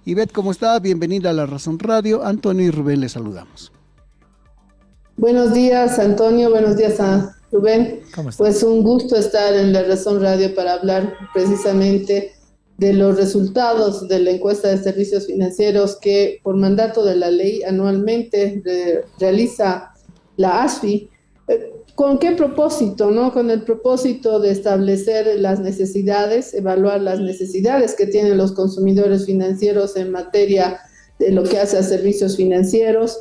Ivette, ¿cómo está? Bienvenida a La Razón Radio. Antonio y Rubén les saludamos. Buenos días, Antonio. Buenos días a Rubén. ¿Cómo está? Pues un gusto estar en La Razón Radio para hablar precisamente de los resultados de la encuesta de servicios financieros que por mandato de la ley anualmente realiza la ASFI. ¿Con qué propósito, no? Con el propósito de establecer las necesidades, evaluar las necesidades que tienen los consumidores financieros en materia de lo que hace a servicios financieros,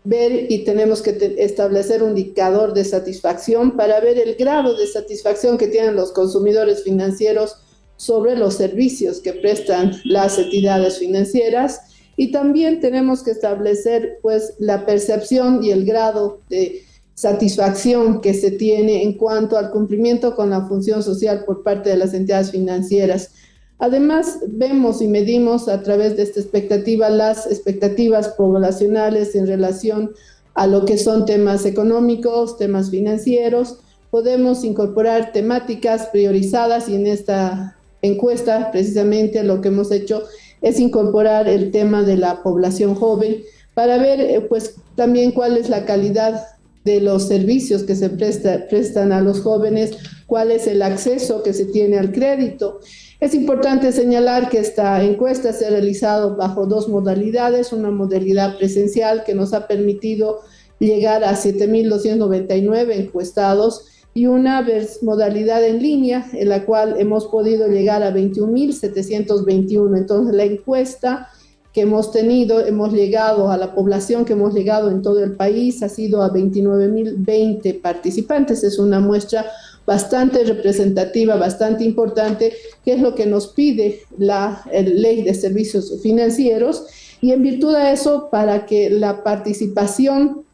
ver y tenemos que establecer un indicador de satisfacción para ver el grado de satisfacción que tienen los consumidores financieros sobre los servicios que prestan las entidades financieras, y también tenemos que establecer pues la percepción y el grado de satisfacción que se tiene en cuanto al cumplimiento con la función social por parte de las entidades financieras. Además, vemos y medimos a través de esta expectativa las expectativas poblacionales en relación a lo que son temas económicos, temas financieros. Podemos incorporar temáticas priorizadas, y en esta encuesta precisamente lo que hemos hecho es incorporar el tema de la población joven para ver pues también cuál es la calidad de los servicios que se prestan a los jóvenes, cuál es el acceso que se tiene al crédito. Es importante señalar que esta encuesta se ha realizado bajo dos modalidades: una modalidad presencial que nos ha permitido llegar a 7.299 encuestados, y una modalidad en línea en la cual hemos podido llegar a 21.721. Entonces, la encuesta que hemos tenido, hemos llegado a la población que hemos llegado en todo el país, ha sido a 29.020 participantes. Es una muestra bastante representativa, bastante importante, que es lo que nos pide la ley de servicios financieros, y en virtud de eso, para que la participación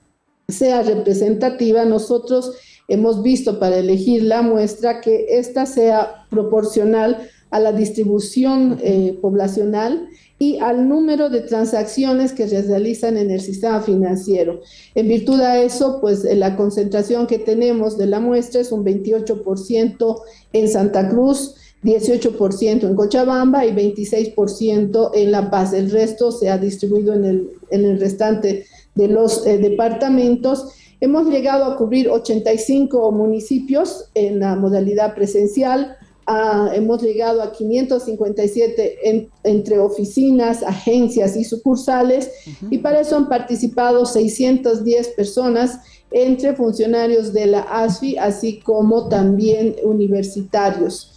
sea representativa, nosotros hemos visto para elegir la muestra que ésta sea proporcional a la distribución poblacional y al número de transacciones que se realizan en el sistema financiero. En virtud de eso, pues la concentración que tenemos de la muestra es un 28% en Santa Cruz, 18% en Cochabamba y 26% en La Paz. El resto se ha distribuido en el restante de los departamentos. Hemos llegado a cubrir 85 municipios en la modalidad presencial. Hemos llegado a 557 entre oficinas, agencias y sucursales, y para eso han participado 610 personas entre funcionarios de la ASFI, así como también universitarios.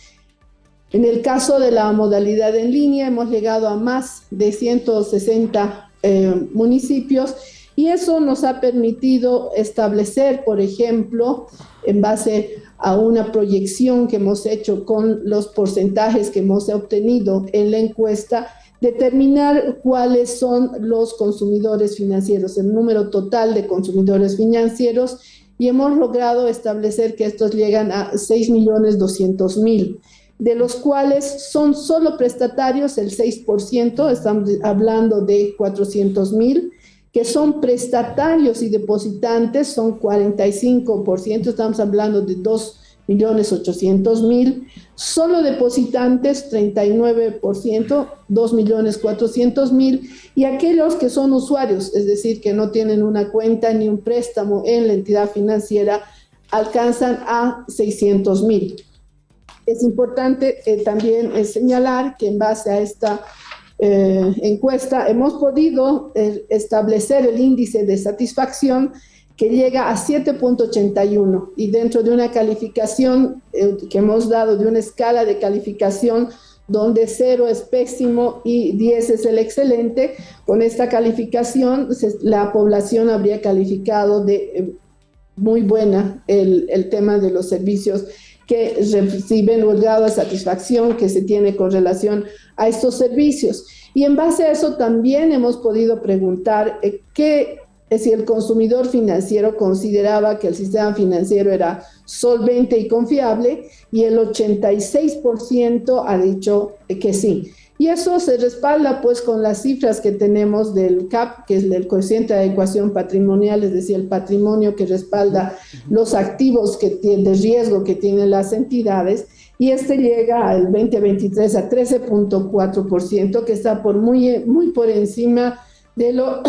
En el caso de la modalidad en línea, hemos llegado a más de 160 municipios, y eso nos ha permitido establecer, por ejemplo, en base a una proyección que hemos hecho con los porcentajes que hemos obtenido en la encuesta, determinar cuáles son los consumidores financieros, el número total de consumidores financieros, y hemos logrado establecer que estos llegan a 6.200.000, de los cuales son solo prestatarios el 6%, estamos hablando de 400.000, que son prestatarios y depositantes son 45%, estamos hablando de 2.800.000, solo depositantes 39%, 2.400.000, y aquellos que son usuarios, es decir, que no tienen una cuenta ni un préstamo en la entidad financiera, alcanzan a 600.000. Es importante también señalar que en base a esta encuesta hemos podido establecer el índice de satisfacción que llega a 7.81, y dentro de una calificación que hemos dado, de una escala de calificación donde 0 es pésimo y 10 es el excelente, con esta calificación la población habría calificado de muy buena el tema de los servicios que reciben, o el grado de satisfacción que se tiene con relación a estos servicios. Y en base a eso también hemos podido preguntar si el consumidor financiero consideraba que el sistema financiero era solvente y confiable, y el 86% ha dicho que sí. Y eso se respalda pues con las cifras que tenemos del CAP, que es el coeficiente de adecuación patrimonial, es decir, el patrimonio que respalda los activos de riesgo que tienen las entidades, y este llega al 2023 a 13.4%, que está muy por encima de lo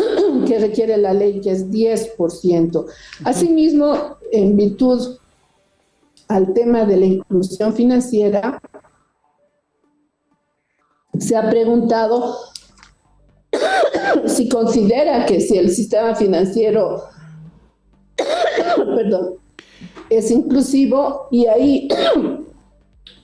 que requiere la ley, que es 10%. Asimismo, en virtud al tema de la inclusión financiera, se ha preguntado si considera que si el sistema financiero, perdón, es inclusivo, y ahí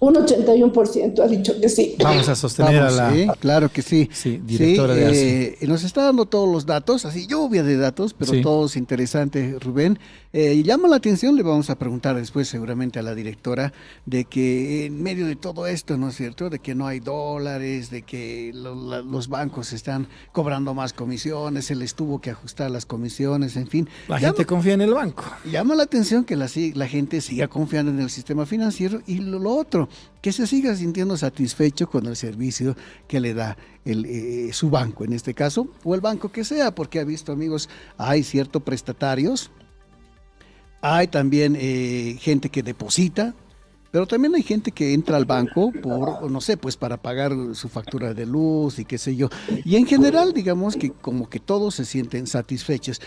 un 81% ha dicho que sí. Vamos a sostener a la... Sí, claro que sí. Sí, directora de ASFI. Nos está dando todos los datos, así lluvia de datos, pero Sí. todos interesantes, Rubén. Llama la atención, le vamos a preguntar después seguramente a la directora, de que en medio de todo esto, ¿no es cierto?, de que no hay dólares, de que los bancos están cobrando más comisiones, se les tuvo que ajustar las comisiones, en fin. La gente confía en el banco. Llama la atención que la gente siga confiando en el sistema financiero, y lo otro, que se siga sintiendo satisfecho con el servicio que le da su banco, en este caso, o el banco que sea, porque ha visto, amigos, hay ciertos prestatarios, hay también gente que deposita, pero también hay gente que entra al banco por, no sé, pues para pagar su factura de luz y qué sé yo. Y en general, digamos que como que todos se sienten satisfechos.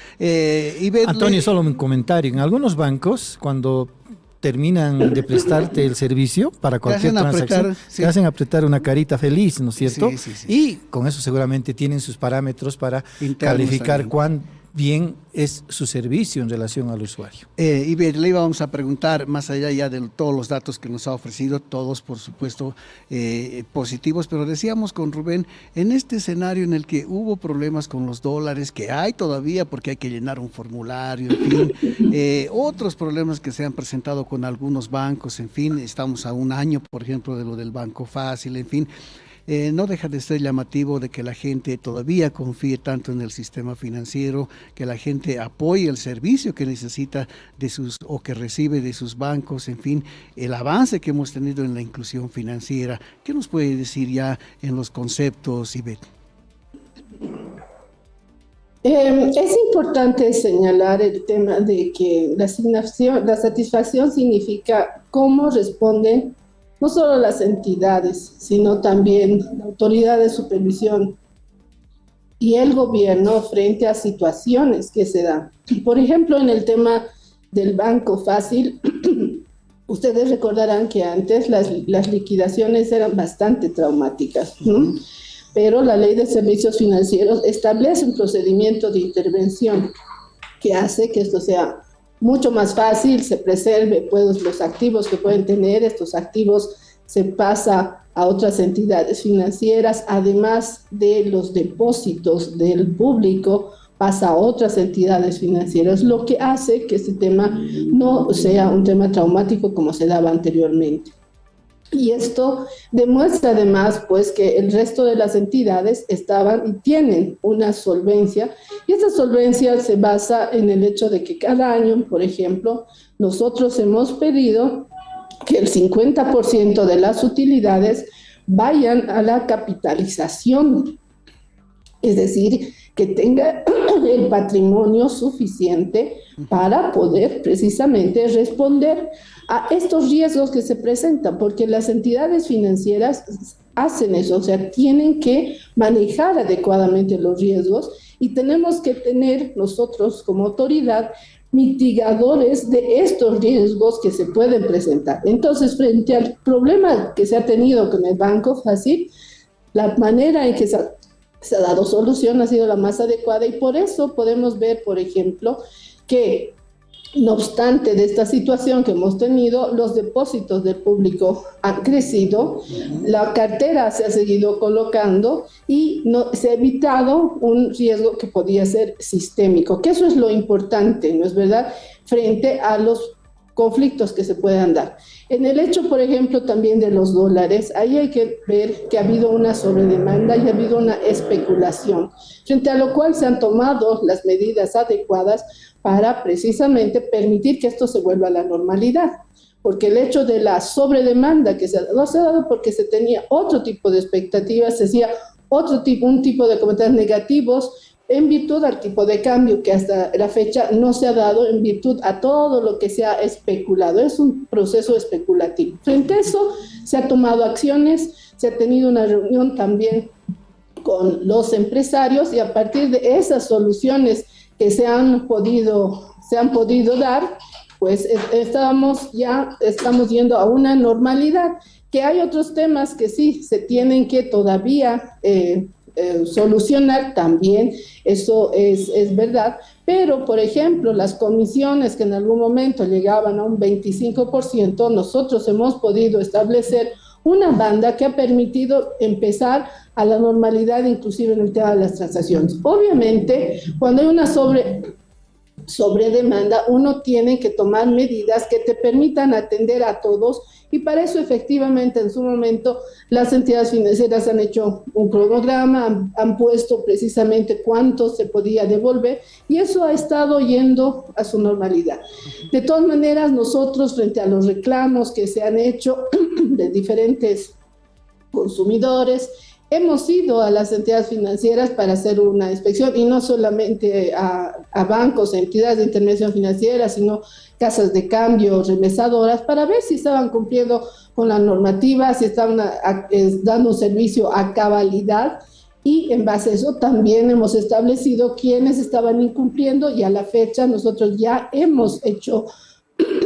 Antonio, solo un comentario. En algunos bancos, cuando terminan de prestarte el servicio para cualquier transacción, te hacen apretar una carita feliz, ¿no es cierto? Sí, sí, sí. Y con eso seguramente tienen sus parámetros para calificar también cuán bien es su servicio en relación al usuario. Y le íbamos a preguntar, más allá ya de todos los datos que nos ha ofrecido, todos por supuesto positivos, pero decíamos con Rubén, en este escenario en el que hubo problemas con los dólares, que hay todavía porque hay que llenar un formulario, en fin, otros problemas que se han presentado con algunos bancos, en fin, estamos a un año, por ejemplo, de lo del Banco Fácil, en fin. No deja de ser llamativo de que la gente todavía confíe tanto en el sistema financiero, que la gente apoye el servicio que necesita o que recibe de sus bancos, en fin, el avance que hemos tenido en la inclusión financiera. ¿Qué nos puede decir ya en los conceptos, Ivette? Es importante señalar el tema de que la satisfacción significa cómo responden no solo las entidades, sino también la autoridad de supervisión y el gobierno frente a situaciones que se dan. Por ejemplo, en el tema del Banco Fácil, ustedes recordarán que antes las liquidaciones eran bastante traumáticas, ¿no? Pero la Ley de Servicios Financieros establece un procedimiento de intervención que hace que esto sea mucho más fácil, se preserve pues los activos que pueden tener, estos activos se pasa a otras entidades financieras, además de los depósitos del público, pasa a otras entidades financieras, lo que hace que este tema no sea un tema traumático como se daba anteriormente. Y esto demuestra además pues que el resto de las entidades estaban y tienen una solvencia, y esa solvencia se basa en el hecho de que cada año, por ejemplo, nosotros hemos pedido que el 50% de las utilidades vayan a la capitalización, es decir, que tenga el patrimonio suficiente para poder precisamente responder a estos riesgos que se presentan, porque las entidades financieras hacen eso, o sea, tienen que manejar adecuadamente los riesgos, y tenemos que tener nosotros como autoridad mitigadores de estos riesgos que se pueden presentar. Entonces, frente al problema que se ha tenido con el Banco Fácil, la manera en que se ha dado solución ha sido la más adecuada, y por eso podemos ver, por ejemplo, que no obstante de esta situación que hemos tenido, los depósitos del público han crecido, la cartera se ha seguido colocando y se ha evitado un riesgo que podía ser sistémico, que eso es lo importante, ¿no es verdad?, frente a los conflictos que se puedan dar. En el hecho, por ejemplo, también de los dólares, ahí hay que ver que ha habido una sobredemanda y ha habido una especulación, frente a lo cual se han tomado las medidas adecuadas para precisamente permitir que esto se vuelva a la normalidad. Porque el hecho de la sobredemanda que se ha dado porque se tenía otro tipo de expectativas, se hacía un tipo de comentarios negativos en virtud al tipo de cambio que hasta la fecha no se ha dado, en virtud a todo lo que se ha especulado. Es un proceso especulativo. Frente a eso, se han tomado acciones, se ha tenido una reunión también con los empresarios y a partir de esas soluciones que se han podido dar, pues estamos yendo a una normalidad, que hay otros temas que sí se tienen que todavía solucionar también, eso es verdad, pero por ejemplo las comisiones que en algún momento llegaban a un 25%, nosotros hemos podido establecer una banda que ha permitido empezar a la normalidad inclusive en el tema de las transacciones. Obviamente, cuando hay una sobredemanda, uno tiene que tomar medidas que te permitan atender a todos y para eso efectivamente en su momento las entidades financieras han hecho un cronograma, han puesto precisamente cuánto se podía devolver y eso ha estado yendo a su normalidad. De todas maneras, nosotros frente a los reclamos que se han hecho de diferentes consumidores, hemos ido a las entidades financieras para hacer una inspección y no solamente a bancos, entidades de intermediación financiera, sino casas de cambio, remesadoras, para ver si estaban cumpliendo con la normativa, si estaban dando un servicio a cabalidad y en base a eso también hemos establecido quiénes estaban incumpliendo y a la fecha nosotros ya hemos hecho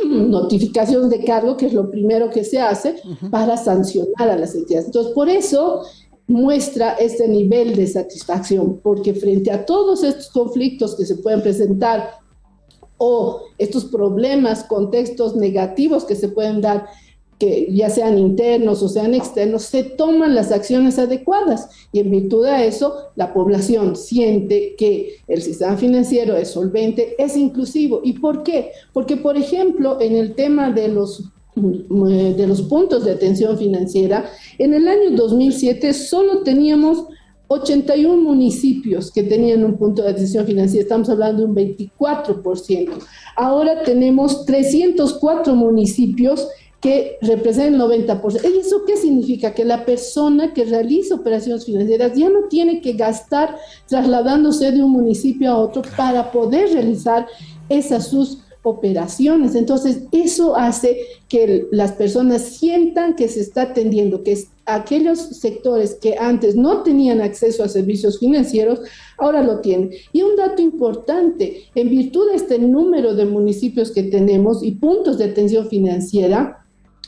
notificación de cargo, que es lo primero que se hace para sancionar a las entidades. Entonces, por eso muestra este nivel de satisfacción, porque frente a todos estos conflictos que se pueden presentar o estos problemas, contextos negativos que se pueden dar, que ya sean internos o sean externos, se toman las acciones adecuadas y en virtud de eso la población siente que el sistema financiero es solvente, es inclusivo. ¿Y por qué? Porque, por ejemplo, en el tema de los puntos de atención financiera, en el año 2007 solo teníamos 81 municipios que tenían un punto de atención financiera, estamos hablando de un 24%. Ahora tenemos 304 municipios que representan el 90%. ¿Y eso qué significa? Que la persona que realiza operaciones financieras ya no tiene que gastar trasladándose de un municipio a otro para poder realizar sus operaciones. Entonces, eso hace que las personas sientan que se está atendiendo, que aquellos sectores que antes no tenían acceso a servicios financieros, ahora lo tienen. Y un dato importante, en virtud de este número de municipios que tenemos y puntos de atención financiera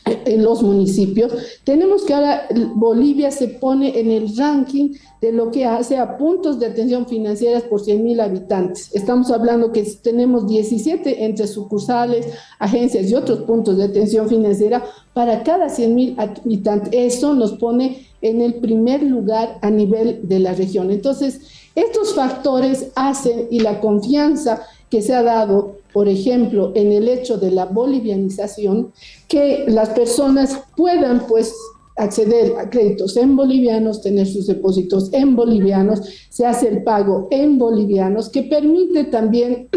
en los municipios, tenemos que ahora Bolivia se pone en el ranking de lo que hace a puntos de atención financieras por 100.000 habitantes. Estamos hablando que tenemos 17 entre sucursales, agencias y otros puntos de atención financiera para cada 100.000 habitantes. Eso nos pone en el primer lugar a nivel de la región. Entonces, estos factores hacen y la confianza que se ha dado, por ejemplo, en el hecho de la bolivianización, que las personas puedan, pues, acceder a créditos en bolivianos, tener sus depósitos en bolivianos, se hace el pago en bolivianos, que permite también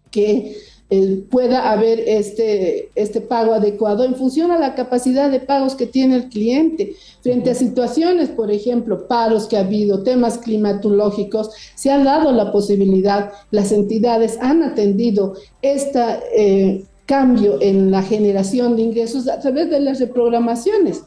que pueda haber este pago adecuado en función a la capacidad de pagos que tiene el cliente. Frente a situaciones, por ejemplo, paros que ha habido, temas climatológicos, se ha dado la posibilidad, las entidades han atendido cambio en la generación de ingresos a través de las reprogramaciones.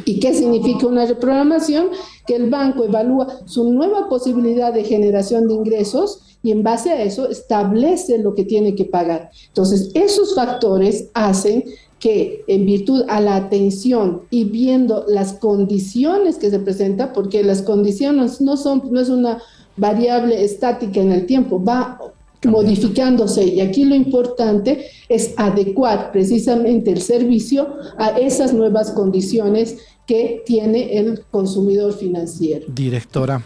¿Y qué significa una reprogramación? Que el banco evalúa su nueva posibilidad de generación de ingresos y en base a eso establece lo que tiene que pagar. Entonces, esos factores hacen que en virtud a la atención y viendo las condiciones que se presentan, porque las condiciones no es una variable estática en el tiempo, va modificándose y aquí lo importante es adecuar precisamente el servicio a esas nuevas condiciones que tiene el consumidor financiero. Directora,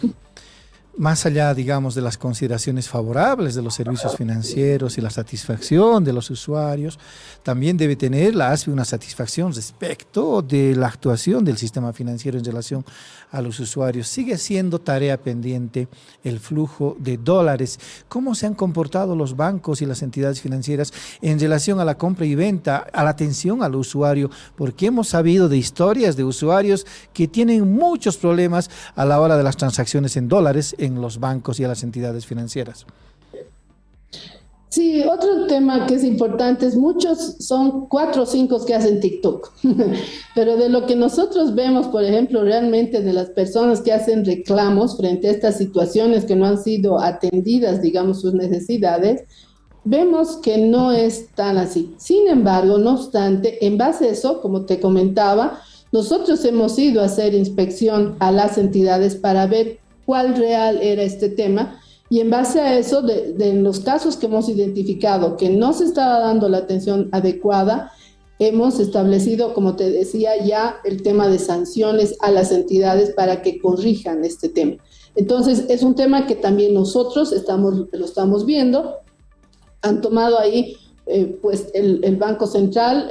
más allá, digamos, de las consideraciones favorables de los servicios financieros y la satisfacción de los usuarios, también debe tener la ASFI una satisfacción respecto de la actuación del sistema financiero en relación a los usuarios. Sigue siendo tarea pendiente el flujo de dólares. ¿Cómo se han comportado los bancos y las entidades financieras en relación a la compra y venta, a la atención al usuario? Porque hemos sabido de historias de usuarios que tienen muchos problemas a la hora de las transacciones en dólares en los bancos y a las entidades financieras. Sí, otro tema que es importante es muchos, son 4 o 5 que hacen TikTok, pero de lo que nosotros vemos, por ejemplo, realmente de las personas que hacen reclamos frente a estas situaciones que no han sido atendidas, digamos, sus necesidades, vemos que no es tan así. Sin embargo, no obstante, en base a eso, como te comentaba, nosotros hemos ido a hacer inspección a las entidades para ver cuál real era este tema. Y en base a eso, de los casos que hemos identificado que no se estaba dando la atención adecuada, hemos establecido, como te decía, ya el tema de sanciones a las entidades para que corrijan este tema. Entonces, es un tema que también nosotros lo estamos viendo. Han tomado ahí, pues el Banco Central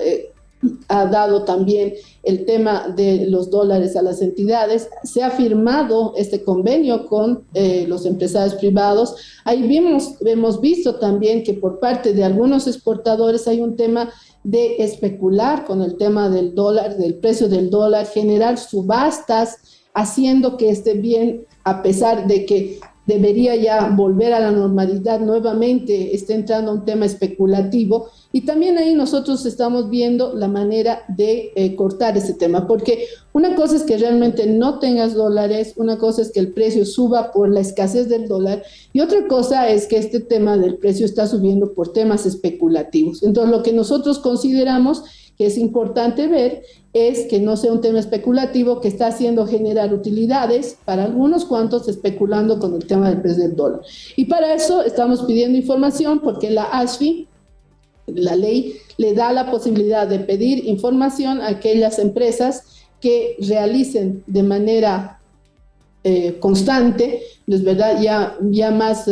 ha dado también el tema de los dólares a las entidades, se ha firmado este convenio con los empresarios privados. Ahí hemos visto también que por parte de algunos exportadores hay un tema de especular con el tema del dólar, del precio del dólar, generar subastas, haciendo que esté bien, a pesar de que debería ya volver a la normalidad nuevamente, está entrando a un tema especulativo. Y también ahí nosotros estamos viendo la manera de cortar ese tema, porque una cosa es que realmente no tengas dólares, una cosa es que el precio suba por la escasez del dólar, y otra cosa es que este tema del precio está subiendo por temas especulativos. Entonces, lo que nosotros consideramos que es importante ver es que no sea un tema especulativo que está haciendo generar utilidades para algunos cuantos especulando con el tema del precio del dólar. Y para eso estamos pidiendo información porque la ASFI, la ley, le da la posibilidad de pedir información a aquellas empresas que realicen de manera constante, es verdad, ya más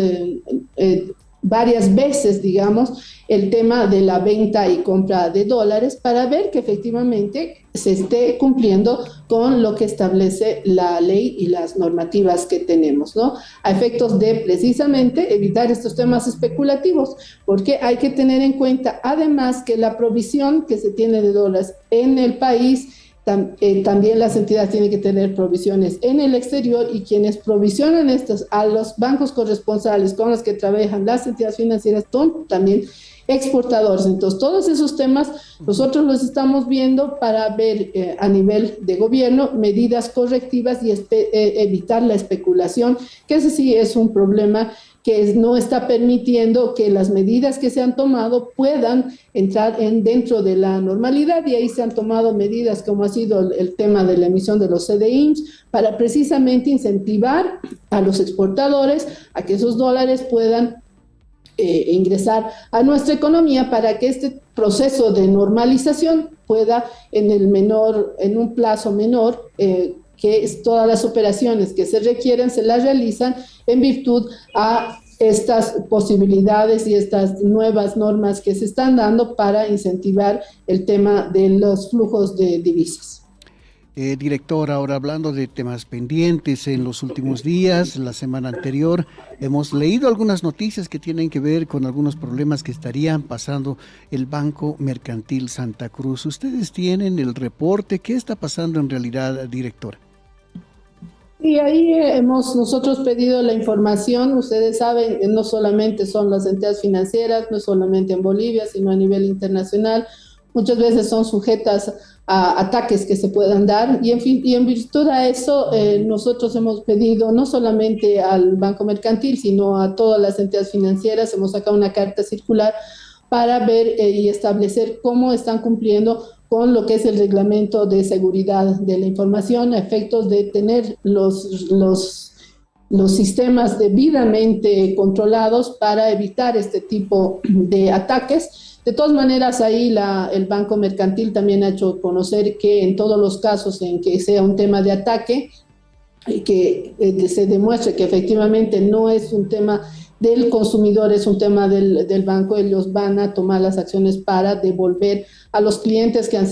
varias veces, digamos, el tema de la venta y compra de dólares para ver que efectivamente se esté cumpliendo con lo que establece la ley y las normativas que tenemos, ¿no? A efectos de precisamente evitar estos temas especulativos, porque hay que tener en cuenta además que la provisión que se tiene de dólares en el país, también las entidades tienen que tener provisiones en el exterior, y quienes provisionan estos a los bancos corresponsales con los que trabajan las entidades financieras son también exportadores. Entonces, todos esos temas nosotros los estamos viendo para ver a nivel de gobierno medidas correctivas y evitar la especulación, que ese sí es un problema que no está permitiendo que las medidas que se han tomado puedan entrar dentro de la normalidad, y ahí se han tomado medidas como ha sido el tema de la emisión de los CDIs para precisamente incentivar a los exportadores a que esos dólares puedan ingresar a nuestra economía para que este proceso de normalización pueda en un plazo menor, que todas las operaciones que se requieren se las realizan en virtud a estas posibilidades y estas nuevas normas que se están dando para incentivar el tema de los flujos de divisas. Director, ahora hablando de temas pendientes, en los últimos días, la semana anterior, hemos leído algunas noticias que tienen que ver con algunos problemas que estarían pasando el Banco Mercantil Santa Cruz. ¿Ustedes tienen el reporte? ¿Qué está pasando en realidad, director? Y ahí hemos nosotros pedido la información. Ustedes saben, no solamente son las entidades financieras, no solamente en Bolivia, sino a nivel internacional. Muchas veces son sujetas a ataques que se puedan dar, y en virtud a eso nosotros hemos pedido no solamente al Banco Mercantil, sino a todas las entidades financieras, hemos sacado una carta circular para ver y establecer cómo están cumpliendo con lo que es el reglamento de seguridad de la información a efectos de tener los sistemas debidamente controlados para evitar este tipo de ataques. De todas maneras, ahí el Banco Mercantil también ha hecho conocer que en todos los casos en que sea un tema de ataque, que se demuestre que efectivamente no es un tema del consumidor, es un tema del banco, ellos van a tomar las acciones para devolver a los clientes que han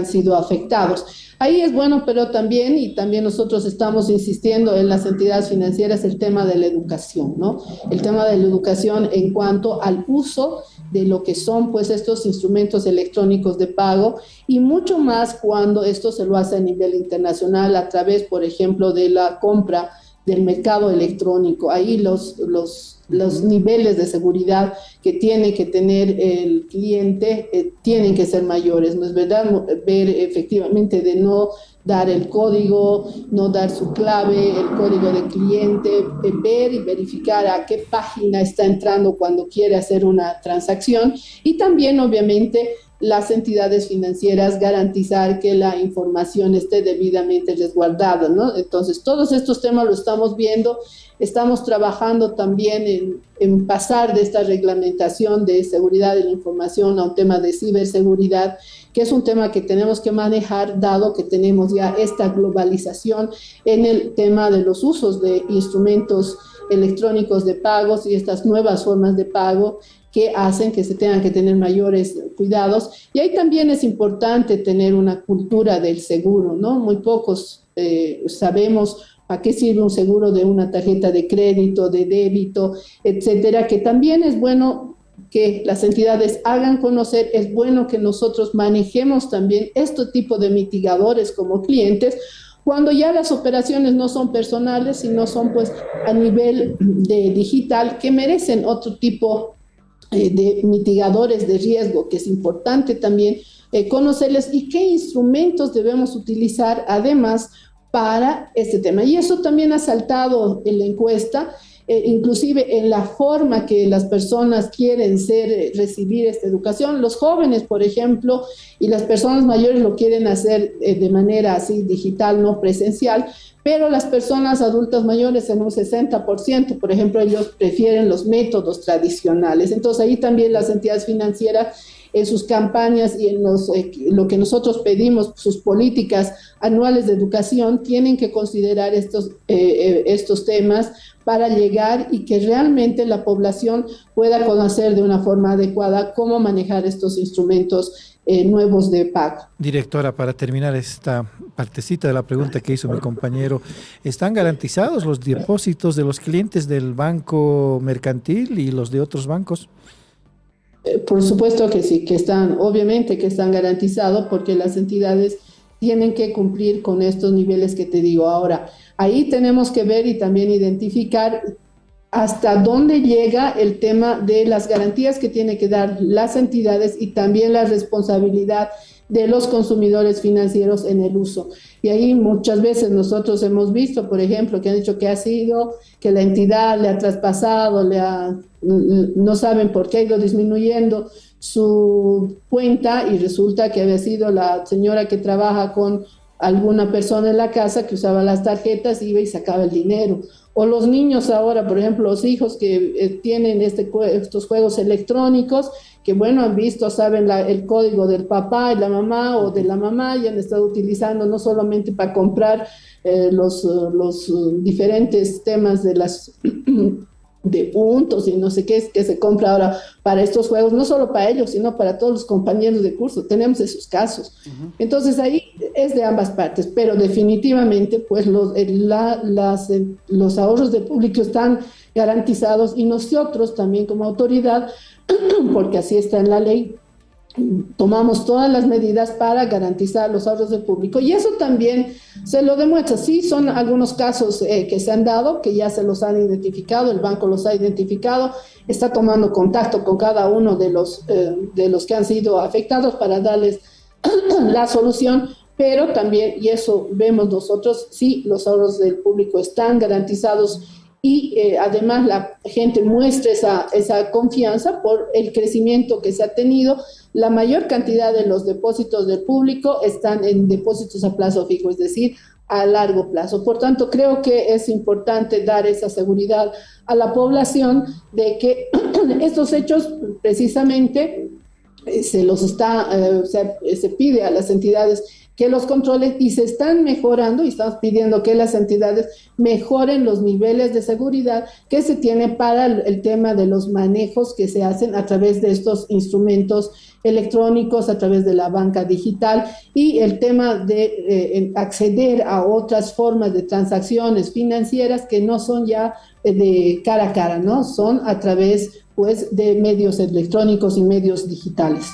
sido afectados. Ahí es bueno, pero también nosotros estamos insistiendo en las entidades financieras el tema de la educación, ¿no? El tema de la educación en cuanto al uso de lo que son pues estos instrumentos electrónicos de pago, y mucho más cuando esto se lo hace a nivel internacional a través, por ejemplo, de la compra del mercado electrónico. Ahí los niveles de seguridad que tiene que tener el cliente tienen que ser mayores, ¿no es verdad? Ver efectivamente de no dar el código, no dar su clave, el código de cliente, ver y verificar a qué página está entrando cuando quiere hacer una transacción, y también obviamente las entidades financieras garantizar que la información esté debidamente resguardada, ¿no? Entonces, todos estos temas lo estamos viendo. Estamos trabajando también en pasar de esta reglamentación de seguridad de la información a un tema de ciberseguridad, que es un tema que tenemos que manejar, dado que tenemos ya esta globalización en el tema de los usos de instrumentos electrónicos de pagos y estas nuevas formas de pago que hacen que se tengan que tener mayores cuidados. Y ahí también es importante tener una cultura del seguro, ¿no? Muy pocos sabemos ¿a qué sirve un seguro de una tarjeta de crédito, de débito, etcétera? Que también es bueno que las entidades hagan conocer, es bueno que nosotros manejemos también este tipo de mitigadores como clientes, cuando ya las operaciones no son personales, sino son pues a nivel de digital, que merecen otro tipo de mitigadores de riesgo, que es importante también conocerles, y qué instrumentos debemos utilizar además para este tema. Y eso también ha saltado en la encuesta, inclusive en la forma que las personas quieren recibir esta educación. Los jóvenes, por ejemplo, y las personas mayores lo quieren hacer de manera así digital, no presencial, pero las personas adultas mayores en un 60%, por ejemplo, ellos prefieren los métodos tradicionales. Entonces ahí también las entidades financieras en sus campañas y en lo que nosotros pedimos, sus políticas anuales de educación, tienen que considerar estos temas para llegar y que realmente la población pueda conocer de una forma adecuada cómo manejar estos instrumentos nuevos de pago. Directora, para terminar esta partecita de la pregunta que hizo mi compañero, ¿están garantizados los depósitos de los clientes del Banco Mercantil y los de otros bancos? Por supuesto que sí, que están, obviamente que están garantizados, porque las entidades tienen que cumplir con estos niveles que te digo. Ahora, ahí tenemos que ver y también identificar hasta dónde llega el tema de las garantías que tienen que dar las entidades y también la responsabilidad de los consumidores financieros en el uso. Y ahí muchas veces nosotros hemos visto, por ejemplo, que han dicho que ha sido que la entidad le ha traspasado, no saben por qué ha ido disminuyendo su cuenta, y resulta que había sido la señora que trabaja con alguna persona en la casa que usaba las tarjetas, iba y sacaba el dinero. O los niños ahora, por ejemplo, los hijos que tienen estos juegos electrónicos, que bueno, han visto, saben el código del papá y la mamá, o de la mamá, y han estado utilizando no solamente para comprar los diferentes temas de las de puntos y no sé qué es que se compra ahora para estos juegos, no solo para ellos, sino para todos los compañeros de curso. Tenemos esos casos. Entonces ahí es de ambas partes, pero definitivamente pues los ahorros del público están garantizados, y nosotros también como autoridad, porque así está en la ley, tomamos todas las medidas para garantizar los ahorros del público, y eso también se lo demuestra. Sí, son algunos casos que se han dado, que ya se los han identificado, el banco los ha identificado, está tomando contacto con cada uno de los que han sido afectados para darles la solución, pero también, y eso vemos nosotros, sí, los ahorros del público están garantizados, y además la gente muestra esa confianza por el crecimiento que se ha tenido. La mayor cantidad de los depósitos del público están en depósitos a plazo fijo, es decir, a largo plazo. Por tanto, creo que es importante dar esa seguridad a la población de que estos hechos precisamente se pide a las entidades que los controlen, y se están mejorando, y estamos pidiendo que las entidades mejoren los niveles de seguridad que se tienen para el tema de los manejos que se hacen a través de estos instrumentos electrónicos, a través de la banca digital, y el tema de acceder a otras formas de transacciones financieras que no son ya de cara a cara, ¿no? Son a través pues de medios electrónicos y medios digitales.